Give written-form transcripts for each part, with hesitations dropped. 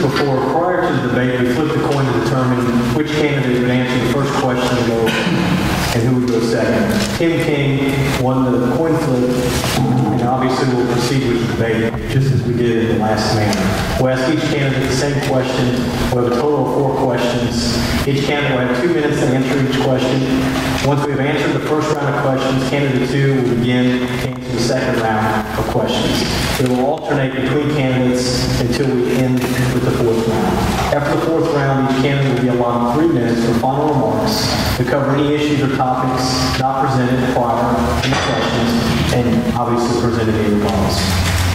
before, prior to the debate, we flipped a coin to determine which candidate would answer the first question and who would go second. Tim King won the coin flip, and obviously we'll proceed with the debate just as we did in the last manner. We'll ask each candidate the same question. We'll have a total of 4 questions. Each candidate will have 2 minutes to answer each question. Once we've answered the first round of questions, candidate 2 will begin to answer the second round of questions. We will alternate between candidates until we end with the 4th round. After the 4th round, each candidate will be allotted 3 minutes for final remarks to cover any issues or topics not presented prior to the questions and obviously presented in rebuttals.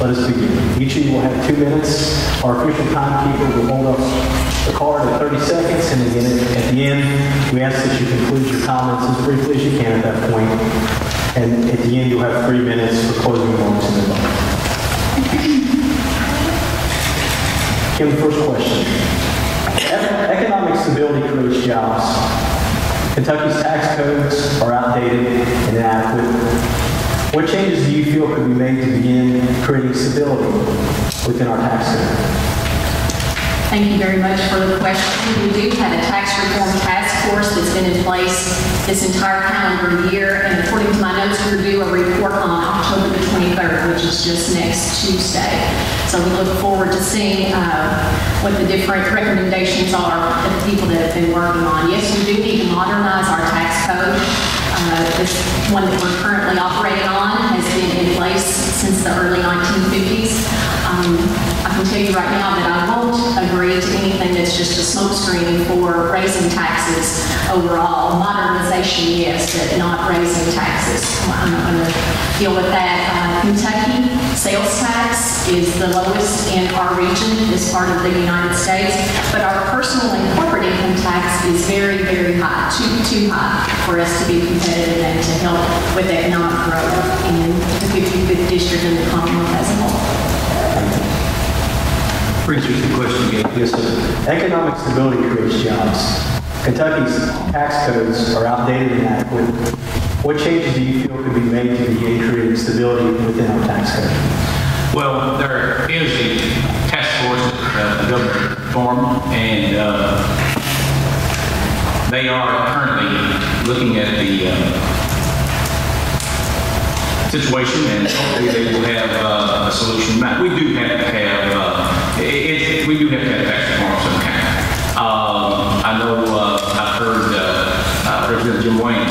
Let us begin. Each of you will have 2 minutes. Our official timekeeper will hold up the card at 30 seconds, and again at the end, we ask that you conclude your comments as briefly as you can at that point. And at the end, you'll have 3 minutes for closing remarks and rebuttal. Kim, the first question. Economic stability creates jobs. Kentucky's tax codes are outdated and inadequate. What changes do you feel could be made to begin creating stability within our tax code? Thank you very much for the question. We do have a tax reform task force that's been in place this entire calendar year, and according to my notes, we're due a report on October the 23rd, which is just next Tuesday. So we look forward to seeing what the different recommendations are of the people that have been working on. Yes, we do need to modernize our tax code. This one that we're currently operating on has been in place since the early 1950s. I can tell you right now that I won't agree to anything that's just a smokescreen for raising taxes overall. Modernization, yes, but not raising taxes. I'm not going to deal with that. Kentucky sales tax is the lowest in our region as part of the United States, but our personal and corporate income tax is very, very high, too high for us to be competitive and to help with economic growth in the 55th district and the Commonwealth as a whole. Brings you to the question again. Yes, sir. Economic stability creates jobs. Kentucky's tax codes are outdated and inadequate. What changes do you feel could be made to begin creating stability within our tax code? Well, there is a task force that the governor formed, and they are currently looking at the situation, and hopefully they will have a solution. Now, we do have to have tax reform of some kind. I know I've heard President Jim Wayne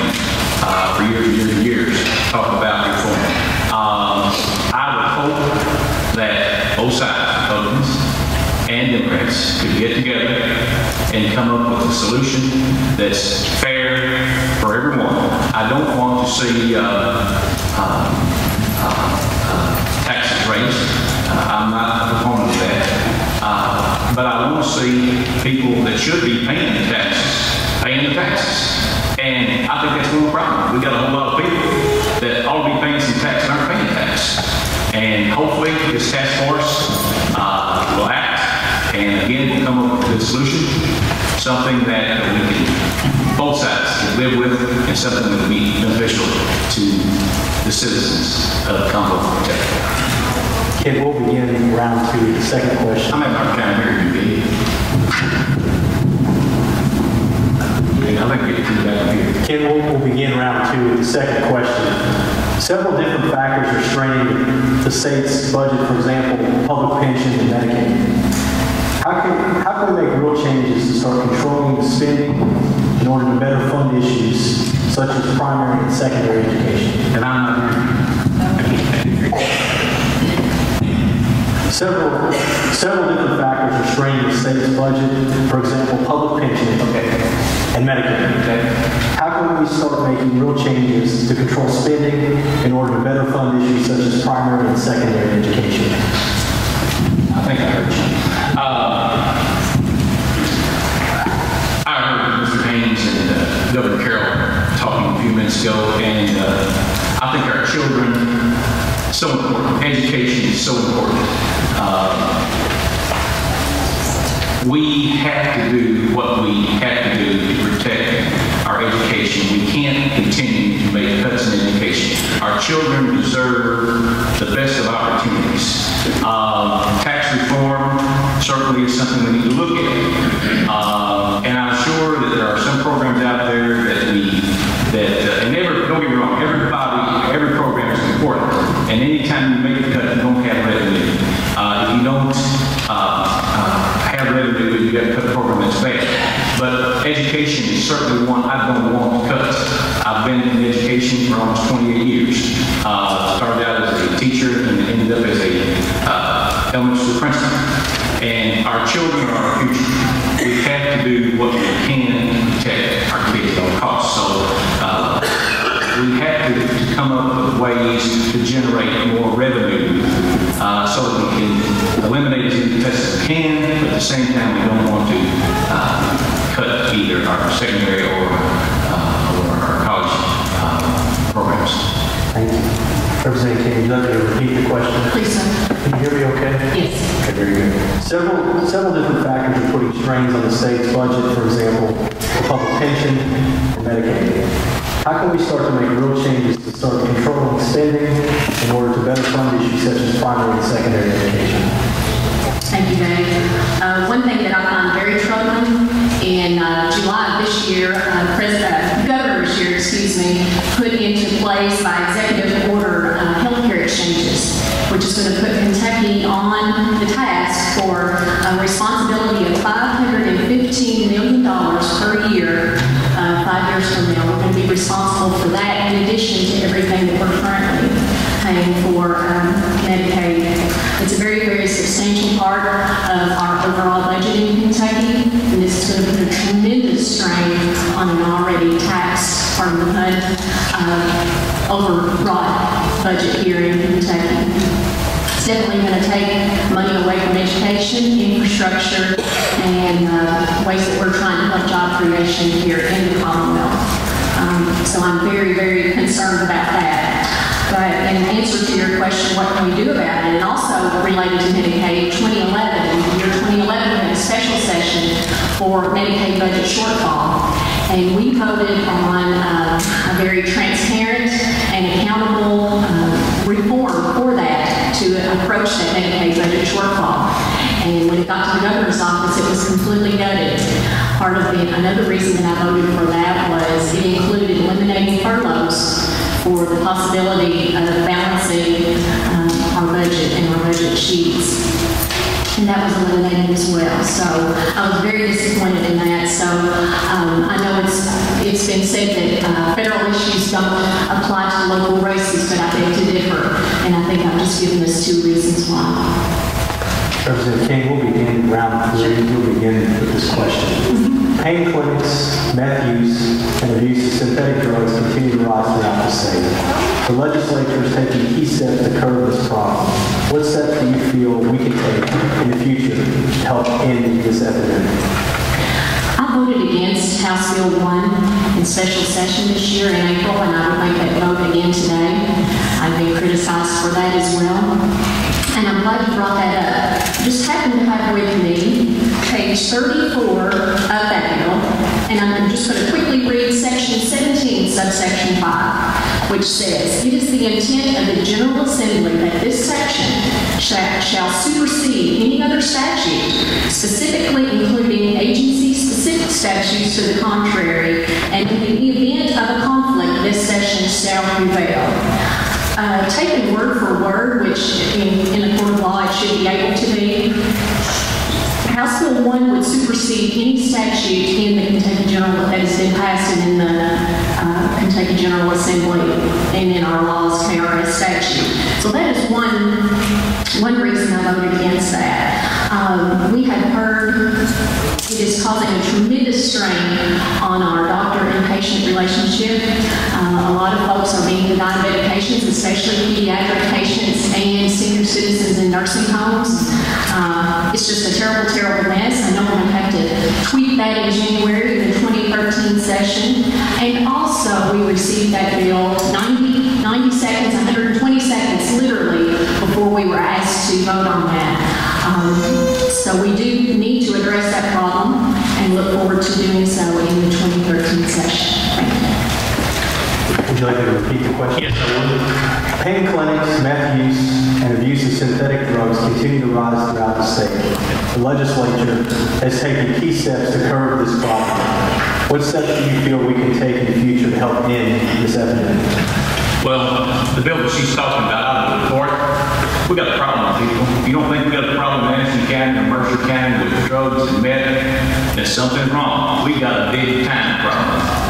for years talk about reform. I would hope that both sides, Republicans and Democrats, could get together and come up with a solution that's fair for everyone. I don't want to see taxes raised. I'm not a proponent of that. But I want to see people that should be paying the taxes, paying the taxes. And I think that's one problem. We got a whole lot of people that ought to be paying some tax and aren't paying tax. And hopefully this task force will act and again will come up with a good solution, something that we can, both sides can live with, and something that will be beneficial to the citizens of Commonwealth, Kentucky. Ken, we'll begin round 2, the second question. I'm having a hard time hearing you, Gabe. I like to get you back here. Ken, we'll begin round 2 with the second question. Several different factors are straining the state's budget, for example, public pensions and Medicaid. How can we make real changes to start controlling the spending in order to better fund issues such as primary and secondary education? And I'm not hearing you. Several different factors are straining the state's budget, for example, public pensions and Medicaid. How can we start making real changes to control spending in order to better fund issues such as primary and secondary education? I think I heard you. I heard Mr. Haynes and Governor Carroll talking a few minutes ago, and I think our children, so important. Education is so important. We have to do what we have to do to protect our education. We can't continue to make cuts in education. Our children deserve the best of opportunities. Tax reform certainly certainly is something we need to look at. And I'm sure that there are some programs out there and don't get me wrong, every program is important. And anytime you make a cut, you don't have revenue. If you don't have revenue, you got to cut the program that's bad. But education is certainly one I don't want to cut. I've been in education for almost 28 years. Started out as a teacher and ended up as a elementary school principal. And our children are our future. We have to do what we can to protect our kids at all costs. So we have to come up with ways to generate more revenue so that we can eliminate as many tests as we can, but at the same time we don't want to cut either our secondary or our college programs. Thank you. Representative King, would you like me to repeat the question? Please, sir. Can you hear me okay? Yes. Okay, very good. Several different factors are putting strains on the state's budget, for example, the public pension and Medicaid. How can we start to make real changes to start controlling spending in order to better fund issues such as primary and secondary education? Thank you, Dave. One thing that I find very troubling, in July of this year, Governor this year, put into place by executive order healthcare exchanges, which is going to put Kentucky on the task for a responsibility of $515 million per year. 5 years from now, we're going to be responsible for that in addition to everything that we're currently paying for Medicaid. It's a very, very substantial part of our overall budget in Kentucky, and this is going to put a tremendous strain on an already taxed, pardon the pun, overwrought budget here in Kentucky. It's definitely going to take money away from education, infrastructure, and ways that we're trying to help job creation here in the Commonwealth. So I'm very, very concerned about that. But in answer to your question, what can we do about it? And also related to Medicaid, 2011, in the year 2011, we had a special session for Medicaid budget shortfall. And we voted on a very transparent and accountable reform for that to approach that Medicaid budget shortfall. And when it got to the governor's office, it was completely gutted. Another reason that I voted for that was it included eliminating furloughs for the possibility of balancing our budget and our budget sheets. And that was eliminated as well. So I was very disappointed in that. So I know it's been said that federal issues don't apply to local races, but I beg to differ. And I think I've just given us 2 reasons why. Representative King, we'll begin round 3. We'll begin with this question. Pain clinics, meth use, and abuse of synthetic drugs continue to rise throughout the state. The legislature is taking key steps to curb this problem. What steps do you feel we can take in the future to help end this epidemic? I voted against House Bill 1 in special session this year in April, and I would make that vote again today. I've been criticized for that as well. And I'm glad you brought that up. Just happened to have with me page 34 of that bill, and I'm just going to quickly read section 17, subsection 5, which says, "It is the intent of the General Assembly that this section shall supersede any other statute, specifically including agency-specific statutes to the contrary, and in the event of a conflict, this section shall prevail." Taken word for word, which in a court of law it should be able to be, House Bill 1 would supersede any statute in the Kentucky General that has been passed and in the Kentucky General Assembly and in our laws, KRS statute. So that is one reason I voted against that. We have heard it is causing a tremendous strain on our doctor and patient relationship. A lot of folks are being denied medications, especially pediatric patients and senior citizens in nursing homes. It's just a terrible, terrible mess. I know I'm going to have to tweet that in January in the 2013 session. And also, we received that bill 90 seconds, 120 seconds, literally, before we were asked to vote on that. So we do need to address that problem and look forward to doing so in the 2013 session. Thank you. Would you like me to repeat the question? Yes, I would. Pain clinics, meth use, and abuse of synthetic drugs continue to rise throughout the state. The legislature has taken key steps to curb this problem. What steps do you feel we can take in the future to help end this epidemic? Well, the bill that she's talking about out of the report, we got a problem, people. If you don't think we got a problem in Anderson County or Mercer County with drugs and meth, then something's wrong. We got a big time problem.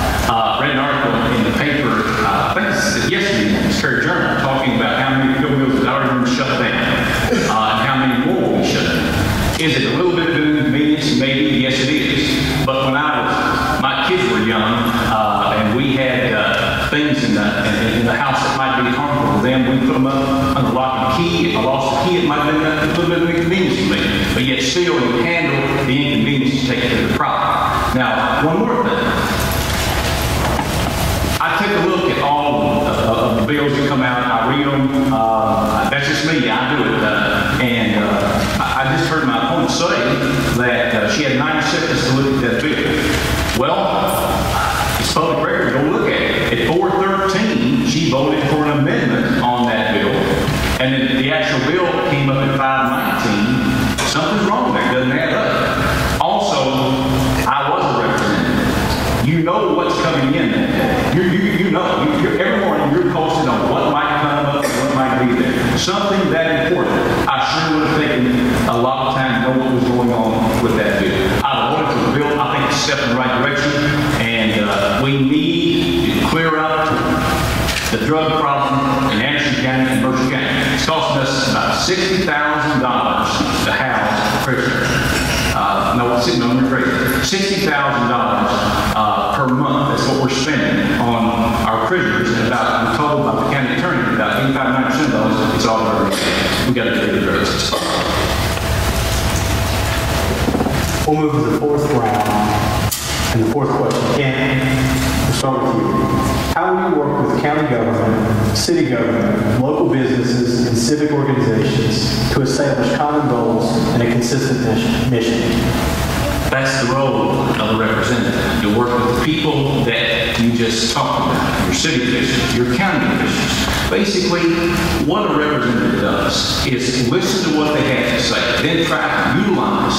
Read an article in the paper, I think it's yesterday, in the Star Journal, talking about how many fuel mills have already been shut down, and how many more will be shut down. Is it a little bit of an inconvenience? Maybe, yes it is. But when my kids were young, and we had things in the house that might be harmful to them, we put them up under lock and key. If I lost the key, it might have been a little bit of an inconvenience to me. But yet still, you handle the inconvenience to take care of the problem. Now, one more thing. I take a look at all of the bills that come out. I read them. That's just me. I do it. I just heard my opponent say that she had 90 seconds to look at that bill. Well, it's public record. Go look at it. At 4:13, she voted for an amendment on that bill. And then the actual bill came up at 5:19. Something's wrong there. It doesn't add up. Also, I was a representative. You know what's coming in that day. You know. Every morning you're posted on what might come up and what might be there. Something that important. I sure would have taken a lot of time to know what was going on with that bill. I voted for the bill. I think it's a step in the right direction. And we need to clear up the drug problem in Anderson County and Mercer County. It's costing us about $60,000 to house a prisoner. No, you're crazy. $60,000 per month. That's what we're spending on our prisoners. And I'm told by the county attorney, about 85-90% of those, it's all drugs. We got to get rid of drugs. We'll move to the fourth round. And the fourth question. Ken, we'll start with you. How will you work with county government, city government, local businesses, and civic organizations to establish common goals and a consistent mission? That's the role of a representative. To work with the people that you just talked about, your city officials, your county officials. Basically, what a representative does is listen to what they have to say, then try to utilize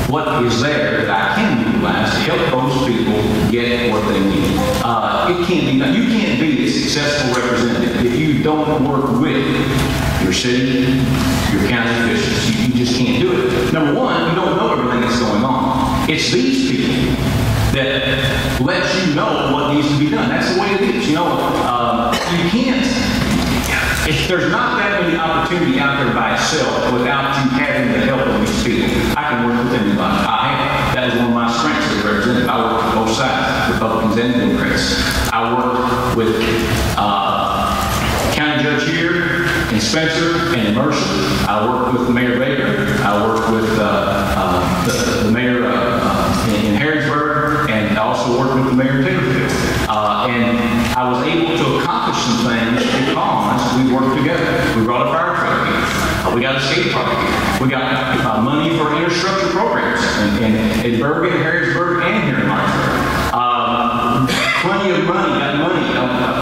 what is there that I can utilize to help those people get what they need. It can't be done. You can't be a successful representative if you don't work with your city, your county officials. You just can't do it. Number one, you don't know everything that's going on. It's these people that let you know what needs to be done. That's the way it is. You can't. If there's not that many opportunity out there by itself without you having the help of these people, I can work with anybody. That is one of my strengths as a representative. I work with both sides, Republicans and Democrats. I work with county judge here in Spencer and in Mercer. I work with Mayor Baker. I work with the mayor in Harrisburg, and I also work with the mayor of Taylorville. And I was able to accomplish some things because we worked together. We brought a fire truck here. We got a skate park here. We got money for infrastructure programs in Bergen, Harrisburg, and here in Martinsburg. Plenty of money, got money,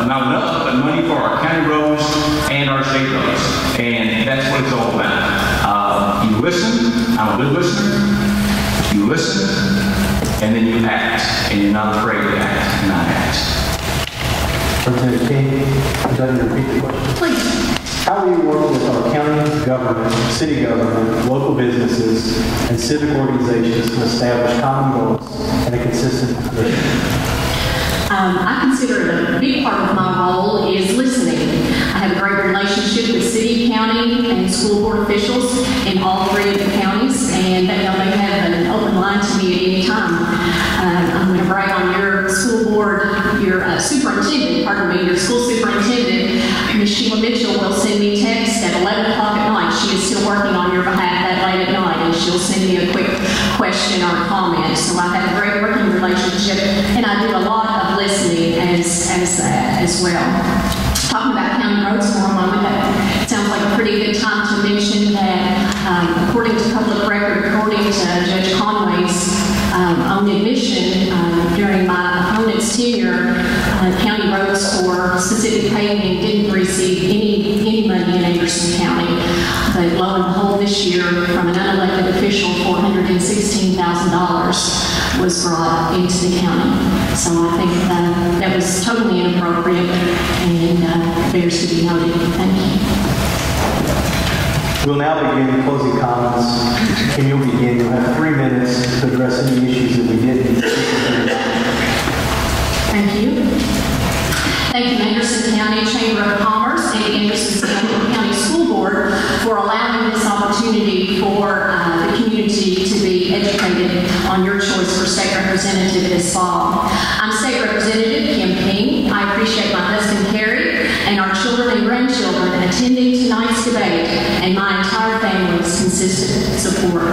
not enough, but money for our county roads and our state roads. And that's what it's all about. You listen. I'm a good listener. You listen, and then you act, and you're not afraid to act, and not act. Representative King, would you repeat the question? Please. How will you work with our county government, city government, local businesses, and civic organizations to establish common goals and a consistent mission? I consider it a big part of my role is listening. I have a great relationship with city, county, and school board officials in all three of the counties, and they have an open line to me at any time. I'm going to brag on your school board, your superintendent, your school superintendent, Ms. Sheila Mitchell, will send me texts at 11 o'clock at night. She is still working on your behalf that late at night, and she'll send me a quick question or a comment. So I have a great working relationship, and I do a lot of listening as well. Talking about county roads for a moment, that sounds like a pretty good time to mention that according to public record, according to Judge Conway's own admission during my opponent's tenure, County Roads for specific paving didn't receive any money in Anderson County. But lo and behold, this year, from an unelected official, $416,000 was brought into the county. So I think that was totally inappropriate and bears to be noted. Thank you. We'll now begin closing comments, and you'll begin. You'll have 3 minutes to address any issues that we didn't. Thank you. Thank you, Anderson County Chamber of Commerce and the Anderson County School Board for allowing this opportunity for the community to be educated on your choice for state representative this fall. I'm State Representative Kim King. I appreciate my husband Carrie and our children and grandchildren attending tonight's debate, and my entire family's consistent support.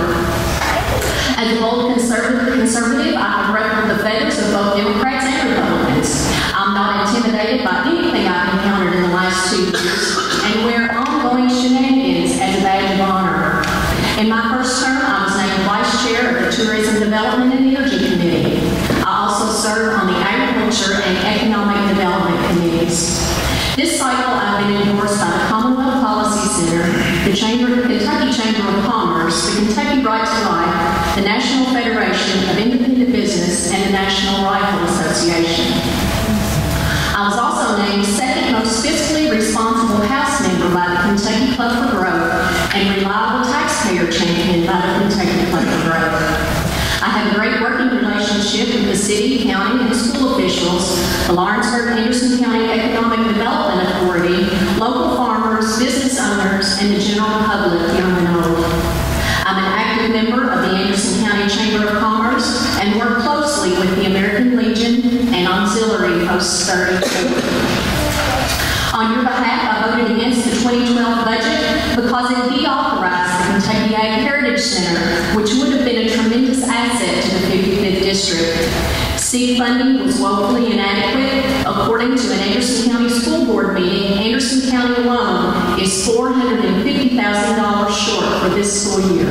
As a bold conservative, I have ruffled the feathers of both Democrats and Republicans. I'm not intimidated by anything I've encountered in the last 2 years and wear ongoing shenanigans as a badge of honor. In my first term, I was named Vice Chair of the Tourism Development and Energy Committee. I also serve on the Agriculture and Economic Development Committees. This cycle, I've been endorsed by the Commonwealth Policy Center, the Kentucky Chamber of Commerce, the Kentucky Right to Life, the National Federation of Independent Business, and the National Rifle Association. I was also named second most fiscally responsible House member by the Kentucky Club for Growth and reliable taxpayer champion by the Kentucky Club for Growth. I have a great working relationship with the city, county, and school officials, the Lawrenceburg-Anderson County Economic Development Authority, local farmers, business owners, and the general public, young and old. I'm an active member of the Anderson County Chamber of Commerce and work closely with the American Legion and Auxiliary Post 34. On your behalf, I voted against the 2012 budget because it deauthorized the Kentucky Ag Heritage Center, which would have been a tremendous asset to the 55th District. Seed funding was woefully inadequate. According to an Anderson County School Board meeting, Anderson County alone is $450,000 short for this school year.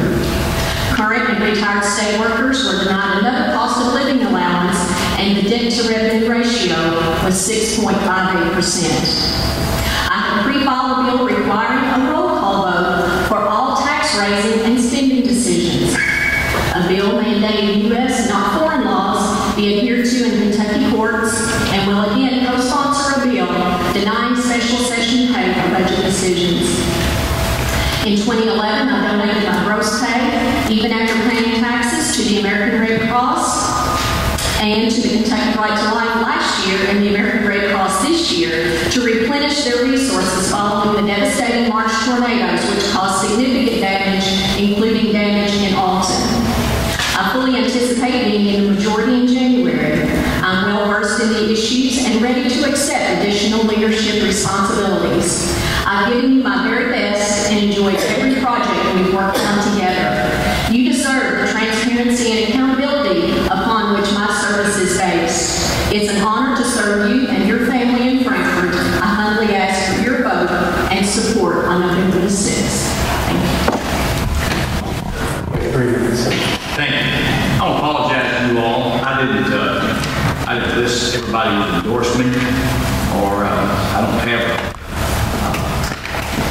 Current and retired state workers were denied another cost of living allowance, and the debt-to-revenue ratio was 6.58%. I have pre-filed a bill requiring a roll call vote for all tax raising and spending decisions. A bill mandating U.S., not foreign laws, be adhered to in Kentucky courts, and will again co-sponsor a bill denying special session pay for budget decisions. In 2011, I donated my gross pay, even after paying taxes, to the American Red Cross and to the Kentucky Right to Life last year and the American Red Cross this year to replenish their resources following the devastating March tornadoes, which caused significant damage, including damage in Alton. I fully anticipate being in the majority in January. I'm well versed in the issues and ready to accept additional leadership responsibilities. I've given you my very best and enjoyed every project we've worked on together. You deserve the transparency and accountability upon which my service is based. It's an honor to serve you and your family in Frankfort. I humbly ask for your vote and support on November the 6th. Thank you. 3 minutes. Thank you. I'll apologize to you all. I didn't list everybody would endorse me, or I don't have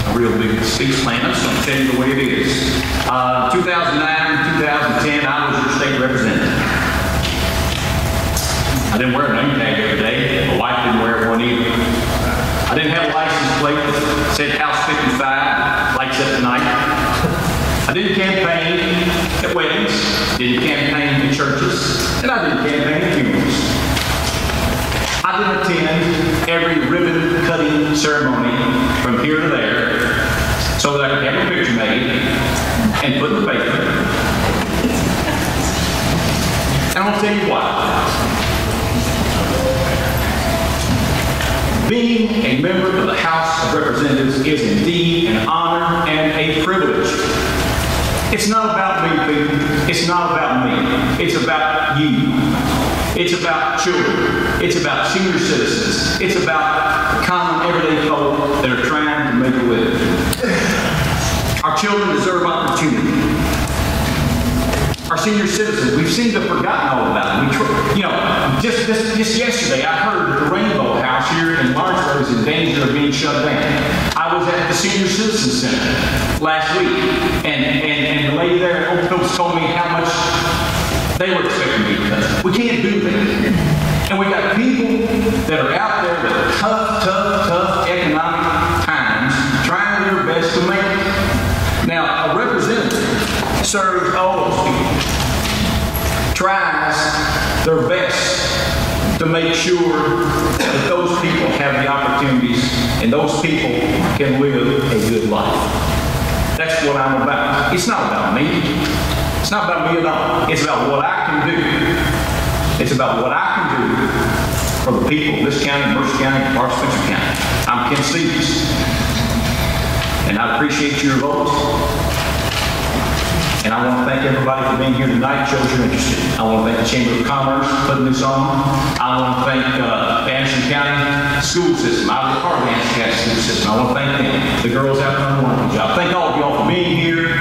a real big speech plan. I'm just going to tell you the way it is. 2009, 2010, I was your state representative. I didn't wear a name tag every day. My wife didn't wear one either. I didn't have a license plate that said House 55, lights up tonight. I didn't campaign at weddings, didn't campaign in churches, and I didn't campaign at funerals. I didn't attend every ribbon-cutting ceremony from here to there so that I could have a picture made and put in the paper. And I'll tell you why. Being a member of the House of Representatives is indeed an honor and a privilege. It's not about me, people. It's not about me. It's about you. It's about children. It's about senior citizens. It's about the common everyday folk that are trying to make a living. Our children deserve opportunity. Our senior citizens, we seem to have forgotten all about them. Just yesterday, I heard that the Rainbow House here in Lawrenceburg is in danger of being shut down. I was at the Senior Citizen Center last week, and the lady there at Old Phillips told me how much they were expecting me to cut. We can't do that. And we got people that are out there that are tough economic times, trying their best to make it. Now, a representative serves all those people, tries their best to make sure that those people have the opportunities and those people can live a good life. That's what I'm about. It's not about me. It's not about me at all. It's about what I can do. It's about what I can do for the people of this county, Mercer County, and Park Spencer County. I'm Ken Stevens, and I appreciate your votes. And I want to thank everybody for being here tonight, shows you're interested. I want to thank the Chamber of Commerce for putting this on. I want to thank the Anderson County school system. I was a part of the Anderson County school system. I want to thank them, the girls out there on the working job. Thank all of y'all for being here.